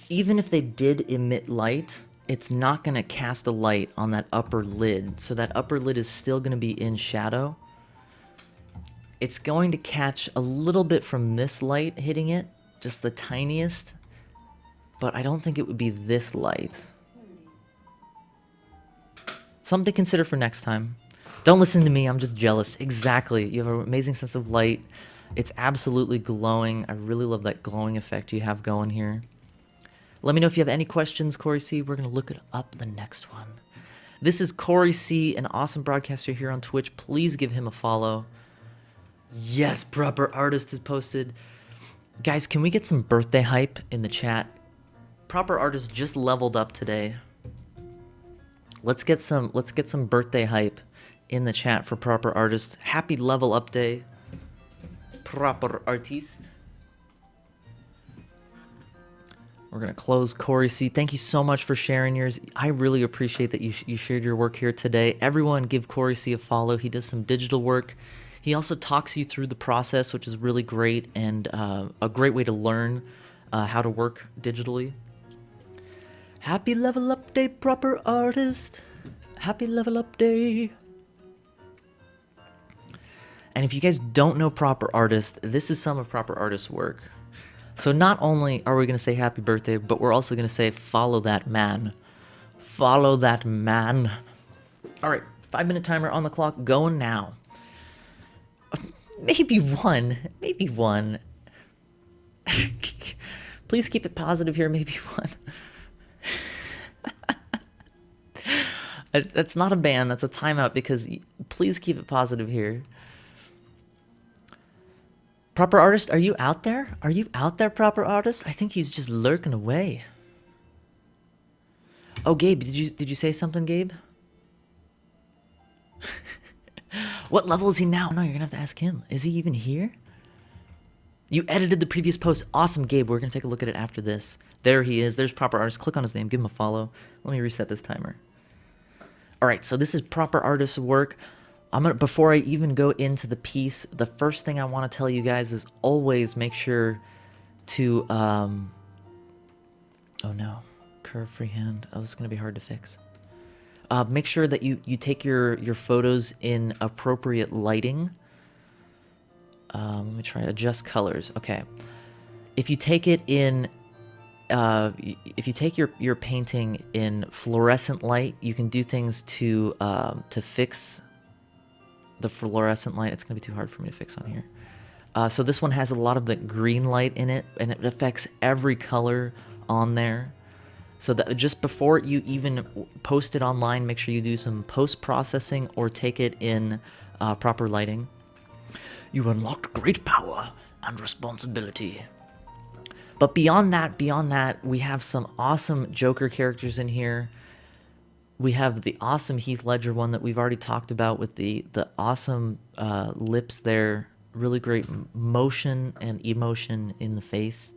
Even if they did emit light, it's not going to cast a light on that upper lid. So that upper lid is still going to be in shadow. It's going to catch a little bit from this light hitting it, just the tiniest. But I don't think it would be this light. Something to consider for next time. Don't listen to me, I'm just jealous. Exactly. You have an amazing sense of light. It's absolutely glowing. I really love that glowing effect you have going here. Let me know if you have any questions, Corey C. We're going to look it up the next one. This is Corey C., an awesome broadcaster here on Twitch. Please give him a follow. Yes, proper artist is posted. Guys, can we get some birthday hype in the chat? Proper Artist just leveled up today. Let's get some birthday hype in the chat for Proper Artist. Happy level up day, Proper Artiste. We're gonna close Corey C. Thank you so much for sharing yours. I really appreciate that you shared your work here today. Everyone give Corey C a follow. He does some digital work. He also talks you through the process, which is really great and a great way to learn how to work digitally. Happy level up day, Proper Artist. Happy level up day. And if you guys don't know Proper Artist, this is some of Proper Artist's work. So not only are we going to say happy birthday, but we're also going to say follow that man. Follow that man. All right, 5-minute timer on the clock, going now. Maybe one. Please keep it positive here, maybe one. That's not a ban, that's a timeout, because please keep it positive here. Proper Artist, are you out there? Are you out there, Proper Artist? I think he's just lurking away. Oh, Gabe, did you say something, Gabe? What level is he now? No, you're gonna have to ask him. Is he even here? You edited the previous post. Awesome, Gabe. We're gonna take a look at it after this. There he is. There's Proper Artist. Click on his name. Give him a follow. Let me reset this timer. All right, so this is Proper Artist's work. Before I even go into the piece, the first thing I want to tell you guys is always make sure to, oh no, curve freehand. Oh, this is gonna be hard to fix. Make sure that you take your photos in appropriate lighting. Let me try adjust colors. Okay, if you take it in, if you take your painting in fluorescent light, you can do things to fix the fluorescent light. It's gonna be too hard for me to fix on here. So this one has a lot of the green light in it, and it affects every color on there. So that just before you even post it online, make sure you do some post-processing or take it in proper lighting. You unlocked great power and responsibility. But beyond that, we have some awesome Joker characters in here. We have the awesome Heath Ledger one that we've already talked about with the awesome lips there. Really great motion and emotion in the face.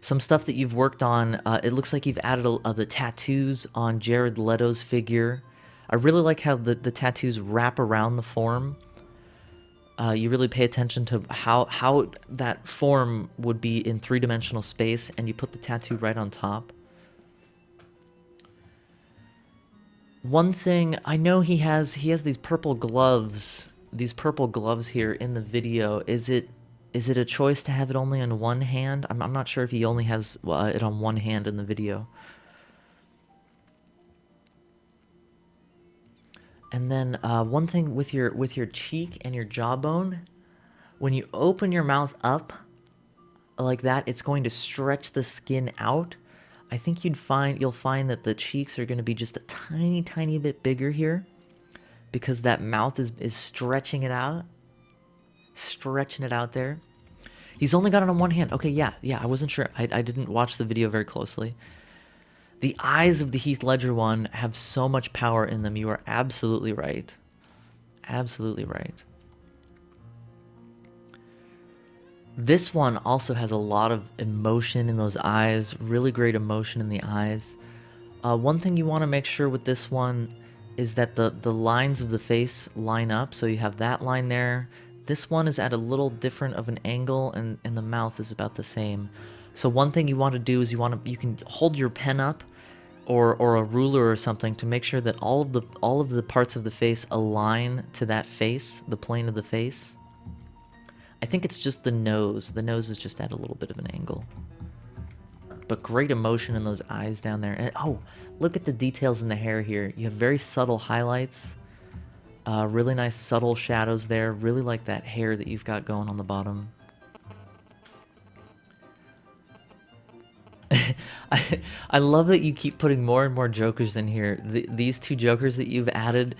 Some stuff that you've worked on, it looks like you've added the tattoos on Jared Leto's figure. I really like how the tattoos wrap around the form. You really pay attention to how that form would be in three-dimensional space, and you put the tattoo right on top. One thing, I know he has these purple gloves here in the video. Is it a choice to have it only on one hand? I'm not sure if he only has it on one hand in the video. And then one thing with your cheek and your jawbone, when you open your mouth up like that, it's going to stretch the skin out. I think you'll find that the cheeks are going to be just a tiny bit bigger here, because that mouth is stretching it out. Stretching it out there. He's only got it on one hand. Okay, yeah, I wasn't sure. I didn't watch the video very closely. The eyes of the Heath Ledger one have so much power in them. You are absolutely right. Absolutely right. This one also has a lot of emotion in those eyes. Really great emotion in the eyes. One thing you want to make sure with this one is that the lines of the face line up. So you have that line there. This one is at a little different of an angle, and the mouth is about the same. So one thing you want to do is you can hold your pen up or a ruler or something to make sure that all of the parts of the face align to that face, the plane of the face. I think it's just the nose. The nose is just at a little bit of an angle. But great emotion in those eyes down there. And oh, look at the details in the hair here. You have very subtle highlights. Really nice subtle shadows there. Really like that hair that you've got going on the bottom. I love that you keep putting more and more Jokers in here. These two Jokers that you've added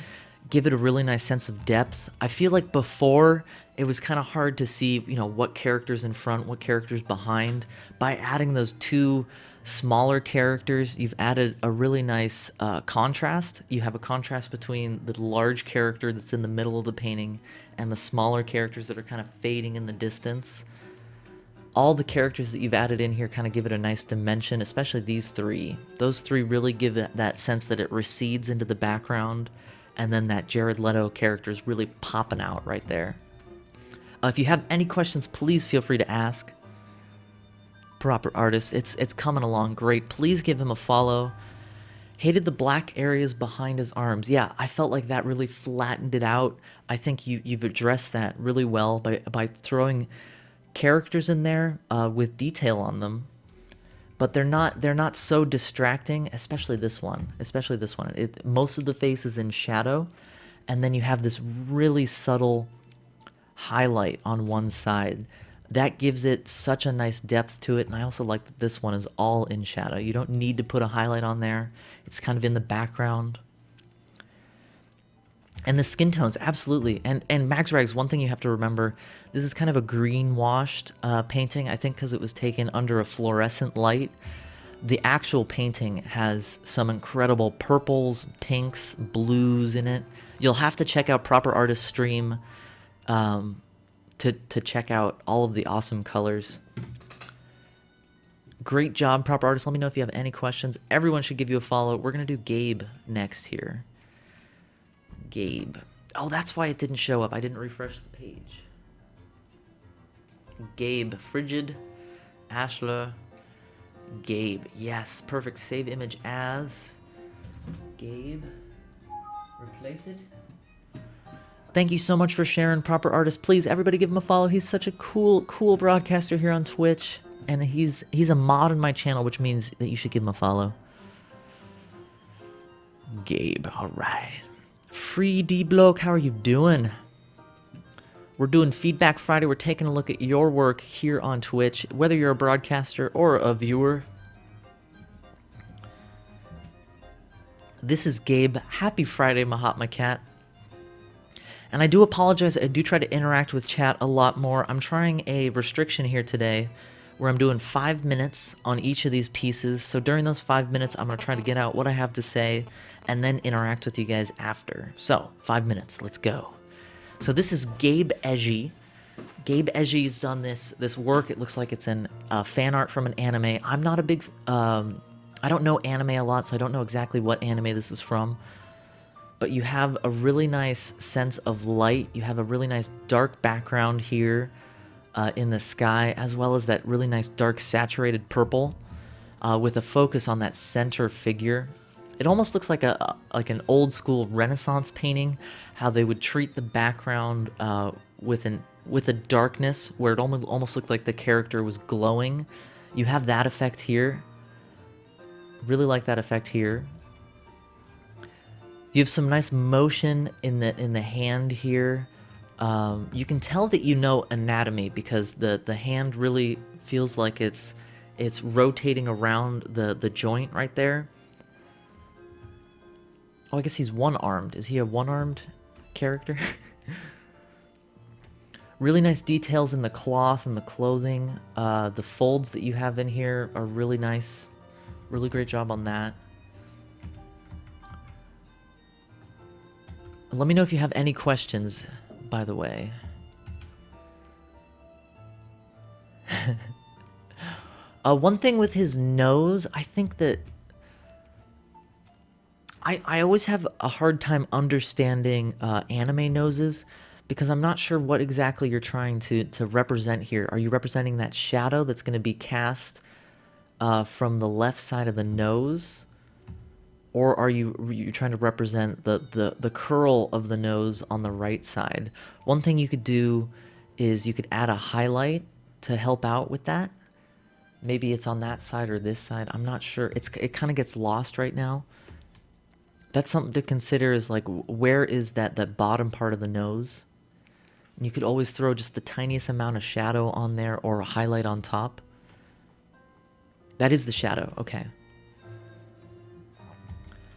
give it a really nice sense of depth. I feel like before it was kind of hard to see, you know, what characters in front, what characters behind. By adding those two smaller characters, you've added a really nice contrast. You have a contrast between the large character that's in the middle of the painting and the smaller characters that are kind of fading in the distance. All the characters that you've added in here kind of give it a nice dimension, especially these three. Those three really give it that sense that it recedes into the background, and then that Jared Leto character is really popping out right there. If you have any questions, please feel free to ask. Proper Artist, it's coming along great. Please give him a follow. Hated the black areas behind his arms. Yeah, I felt like that really flattened it out. I think you've addressed that really well by throwing characters in there with detail on them, but they're not so distracting, especially this one. Most of the face is in shadow, and then you have this really subtle highlight on one side that gives it such a nice depth to it. And I also like that this one is all in shadow. You don't need to put a highlight on there. It's kind of in the background. And the skin tones, absolutely. And Max Rags, one thing you have to remember, this is kind of a green-washed painting, I think because it was taken under a fluorescent light. The actual painting has some incredible purples, pinks, blues in it. You'll have to check out Proper Artist stream to check out all of the awesome colors. Great job, Proper Artist. Let me know if you have any questions. Everyone should give you a follow. We're going to do Gabe next here. Gabe. Oh, that's why it didn't show up. I didn't refresh the page. Gabe. Frigid. Ashler. Gabe. Yes. Perfect. Save image as. Gabe. Replace it. Thank you so much for sharing, Proper Artist. Please, everybody give him a follow. He's such a cool broadcaster here on Twitch. And he's a mod on my channel, which means that you should give him a follow. Gabe. All right. Free D-Bloke, how are you doing? We're doing Feedback Friday. We're taking a look at your work here on Twitch, whether you're a broadcaster or a viewer. This is Gabe. Happy Friday, Mahatma Cat. And I do apologize. I do try to interact with chat a lot more. I'm trying a restriction here today where I'm doing 5 minutes on each of these pieces. So during those 5 minutes, I'm going to try to get out what I have to say and then interact with you guys after. So, 5 minutes. Let's go. So this is Gabe Eggy. Gabe Eggy's done this work. It looks like it's in fan art from an anime. I'm not a big... I don't know anime a lot, so I don't know exactly what anime this is from. But you have a really nice sense of light. You have a really nice dark background here in the sky, as well as that really nice dark saturated purple with a focus on that center figure. It almost looks like an old school Renaissance painting, how they would treat the background with a darkness where it almost looked like the character was glowing. You have that effect here. Really like that effect here. You have some nice motion in the hand here. You can tell that you know anatomy because the hand really feels like it's rotating around the joint right there. Oh, I guess he's one-armed. Is he a one-armed character? Really nice details in the cloth and the clothing. The folds that you have in here are really nice. Really great job on that. Let me know if you have any questions, by the way. One thing with his nose, I think that I always have a hard time understanding anime noses because I'm not sure what exactly you're trying to represent here. Are you representing that shadow that's going to be cast from the left side of the nose? Or are you trying to represent the curl of the nose on the right side? One thing you could do is you could add a highlight to help out with that. Maybe it's on that side or this side. I'm not sure. It kind of gets lost right now. That's something to consider is like, where is that bottom part of the nose? And you could always throw just the tiniest amount of shadow on there or a highlight on top. That is the shadow. Okay.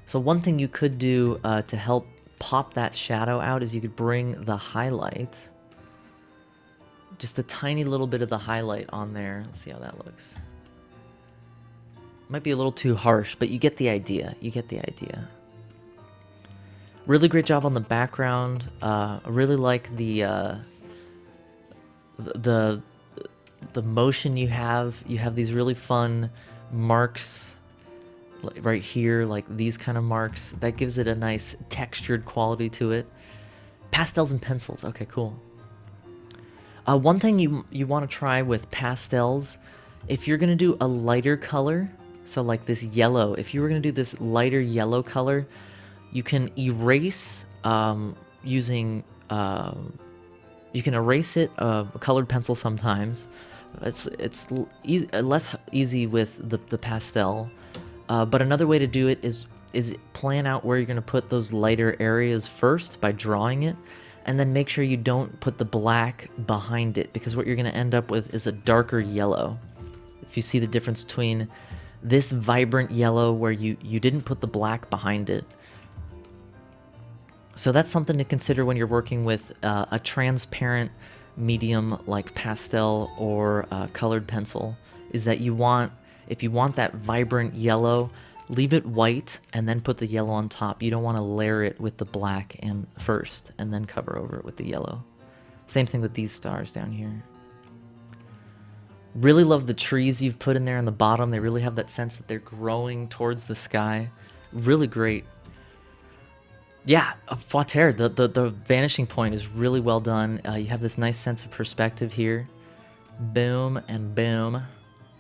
So one thing you could do to help pop that shadow out is you could bring the highlight, just a tiny little bit of the highlight on there. Let's see how that looks. Might be a little too harsh, but you get the idea. You get the idea. Really great job on the background. I really like the motion you have. You have these really fun marks right here, like these kind of marks. That gives it a nice textured quality to it. Pastels and pencils. Okay, cool. One thing you want to try with pastels, if you're going to do a lighter color, so like this yellow, if you were going to do this lighter yellow color, you can erase using, you can erase it, a colored pencil sometimes. It's less easy with the pastel, but another way to do it is plan out where you're going to put those lighter areas first by drawing it, and then make sure you don't put the black behind it, because what you're going to end up with is a darker yellow. If you see the difference between this vibrant yellow where you didn't put the black behind it. So that's something to consider when you're working with a transparent medium like pastel or colored pencil, is that if you want that vibrant yellow, leave it white and then put the yellow on top. You don't want to layer it with the black first and then cover over it with the yellow. Same thing with these stars down here. Really love the trees you've put in there on the bottom. They really have that sense that they're growing towards the sky. Really great. Yeah, Fauter, the vanishing point is really well done. You have this nice sense of perspective here. Boom and boom.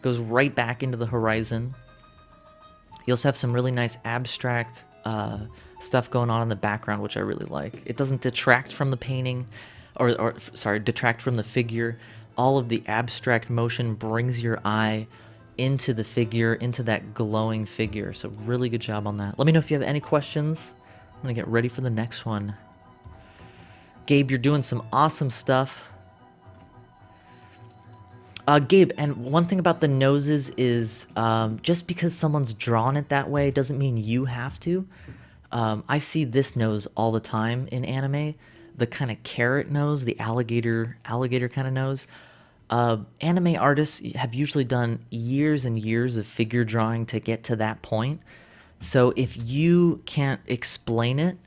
Goes right back into the horizon. You also have some really nice abstract stuff going on in the background, which I really like. It doesn't detract from the painting, or sorry, detract from the figure. All of the abstract motion brings your eye into the figure, into that glowing figure. So really good job on that. Let me know if you have any questions. I'm gonna get ready for the next one. Gabe, you're doing some awesome stuff. Gabe, and one thing about the noses is just because someone's drawn it that way doesn't mean you have to. I see this nose all the time in anime. The kind of carrot nose, the alligator kind of nose. Anime artists have usually done years and years of figure drawing to get to that point. So if you can't explain it,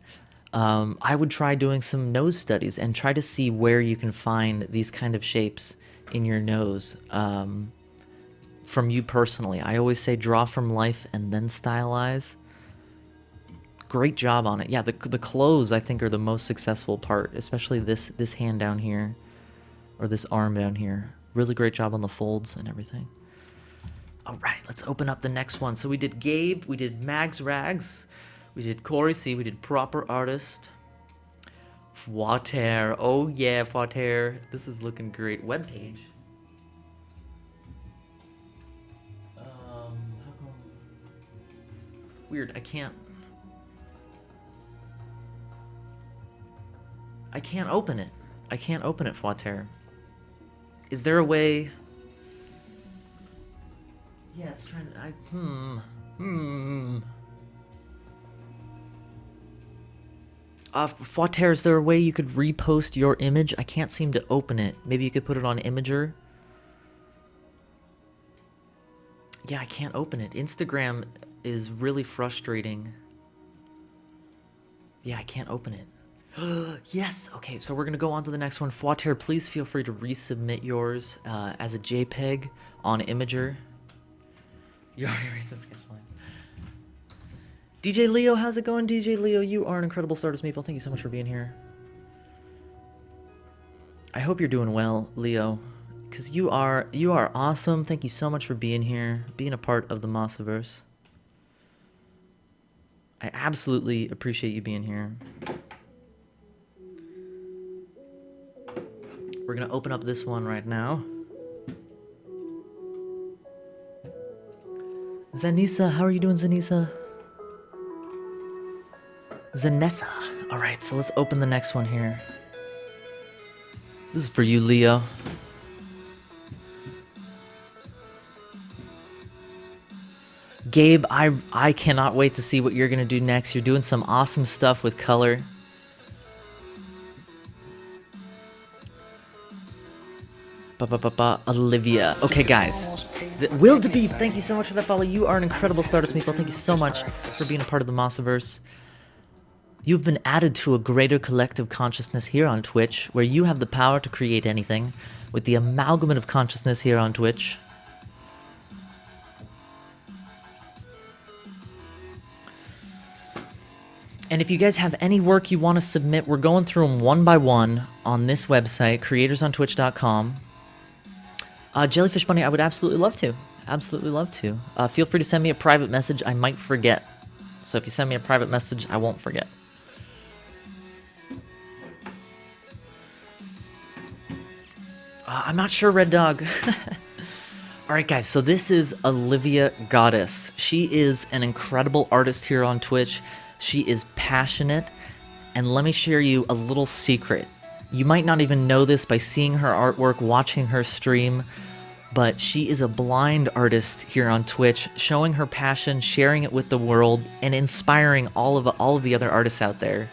I would try doing some nose studies and try to see where you can find these kind of shapes in your nose from you personally. I always say draw from life and then stylize. Great job on it. Yeah, the clothes I think are the most successful part, especially this hand down here or this arm down here. Really great job on the folds and everything. All right, let's open up the next one. So we did Gabe, we did Mags Rags, we did Corey C, we did Proper Artist. Fauter, oh yeah, Fauter. This is looking great. Webpage. Weird, I can't open it. I can't open it, Fauter. Is there a way? Yeah, it's trying to, Fauter, is there a way you could repost your image? I can't seem to open it. Maybe you could put it on Imager. Yeah, I can't open it. Instagram is really frustrating. Yeah, I can't open it. Yes! Okay, so we're gonna go on to the next one. Fauter, please feel free to resubmit yours as a JPEG on Imager. You already erased the sketch line. DJ Leo, how's it going? DJ Leo, you are an incredible Stardust Meeple. Thank you so much for being here. I hope you're doing well, Leo, because you are awesome. Thank you so much for being here, being a part of the Mossiverse. I absolutely appreciate you being here. We're gonna open up this one right now. Zanissa, how are you doing, Zanissa? Zanessa. Alright, so let's open the next one here. This is for you, Leo. Gabe, I cannot wait to see what you're gonna do next. You're doing some awesome stuff with color. Olivia. Okay, guys. Will DeBeef, thank you so much for that follow. You are an incredible Stardust Meatball. Thank you so much for being a part of the Mossiverse. You've been added to a greater collective consciousness here on Twitch, where you have the power to create anything with the amalgamate of consciousness here on Twitch. And if you guys have any work you want to submit, we're going through them one by one on this website, creatorsonTwitch.com. Jellyfish Bunny, I would absolutely love to. Absolutely love to. Feel free to send me a private message. I might forget. So if you send me a private message, I won't forget. I'm not sure, Red Dog. Alright guys, so this is Olivia Goddess. She is an incredible artist here on Twitch. She is passionate, and let me share you a little secret. You might not even know this by seeing her artwork, watching her stream, but she is a blind artist here on Twitch, showing her passion, sharing it with the world, and inspiring all of the other artists out there.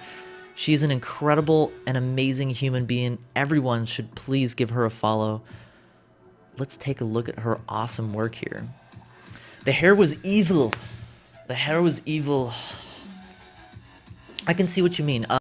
She's an incredible and amazing human being. Everyone should please give her a follow. Let's take a look at her awesome work here. The hair was evil. The hair was evil. I can see what you mean.